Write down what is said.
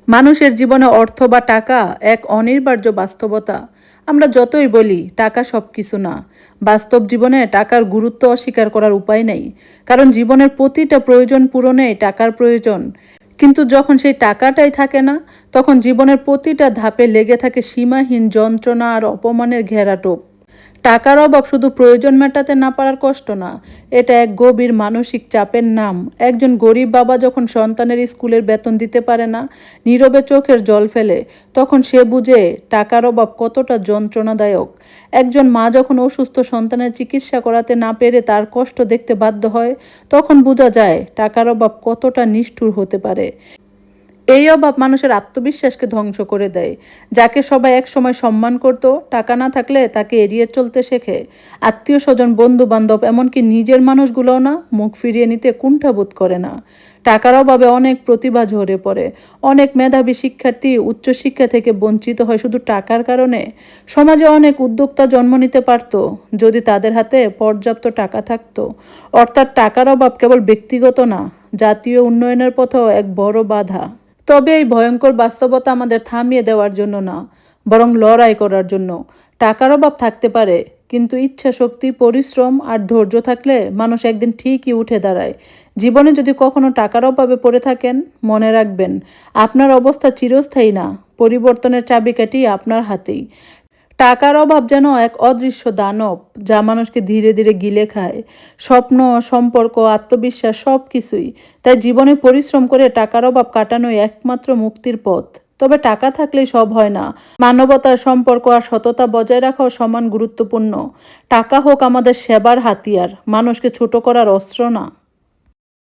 মানুষের জীবনে অর্থ বা টাকা এক অনিবার্য বাস্তবতা। আমরা যতই বলি টাকা সব কিছু না, বাস্তব জীবনে টাকার গুরুত্ব অস্বীকার করার উপায় নেই। কারণ জীবনের প্রতিটা প্রয়োজন পূরণে টাকার প্রয়োজন। কিন্তু যখন সেই টাকাটাই থাকে না, তখন জীবনের প্রতিটা ধাপে লেগে থাকে সীমাহীন যন্ত্রণা আর অপমানের ঘেরাটোপ। টাকার অভাব শুধু প্রয়োজন মেটাতে না পারার কষ্ট না, এটা এক গভীর মানসিক চাপের নাম। একজন গরিব বাবা যখন সন্তানের স্কুলের বেতন দিতে পারে না, নীরবে চোখের জল ফেলে, তখন সে বুঝে টাকার অভাব কতটা যন্ত্রণাদায়ক। একজন মা যখন অসুস্থ সন্তানের চিকিৎসা করাতে না পেরে তার কষ্ট দেখতে বাধ্য হয়, তখন বোঝা যায় টাকার অভাব কতটা নিষ্ঠুর হতে পারে। এই অভাব মানুষের আত্মবিশ্বাসকে ধ্বংস করে দেয়। যাকে সবাই একসময় সম্মান করত, টাকা না থাকলে তাকে এড়িয়ে চলতে শেখে। আত্মীয় স্বজন, বন্ধু বান্ধব, এমনকি নিজের মানুষগুলোও না মুখ ফিরিয়ে নিতে কুণ্ঠাবোধ করে না। টাকার অভাবে অনেক প্রতিভা ঝরে পড়ে। অনেক মেধাবী শিক্ষার্থী উচ্চশিক্ষা থেকে বঞ্চিত হয় শুধু টাকার কারণে। সমাজে অনেক উদ্যোক্তা জন্ম নিতে পারত যদি তাদের হাতে পর্যাপ্ত টাকা থাকতো। অর্থাৎ টাকার অভাব কেবল ব্যক্তিগত না, জাতীয় উন্নয়নের পথেও এক বড় বাধা। তবে এই ভয়ঙ্কর বাস্তবতা আমাদের থামিয়ে দেওয়ার জন্য না, বরং লড়াই করার জন্য। টাকার অভাব থাকতে পারে, কিন্তু ইচ্ছা শক্তি, পরিশ্রম আর ধৈর্য থাকলে মানুষ একদিন ঠিকই উঠে দাঁড়ায়। জীবনে যদি কখনো টাকার অভাবে পড়ে থাকেন, মনে রাখবেন আপনার অবস্থা চিরস্থায়ী না, পরিবর্তনের চাবিকাঠি আপনার হাতেই। টাকার অভাব যেন এক অদৃশ্য দানব, যা মানুষকে ধীরে ধীরে গিলে খায়। স্বপ্ন, সম্পর্ক, আত্মবিশ্বাস সব কিছুই। তাই জীবনে পরিশ্রম করে টাকার অভাব কাটানোই একমাত্র মুক্তির পথ। তবে টাকা থাকলেই সব হয় না। মানবতার, সম্পর্ক আর সততা বজায় রাখাও সমান গুরুত্বপূর্ণ। টাকা হোক আমাদের সেবার হাতিয়ার, মানুষকে ছোট করার অস্ত্র না।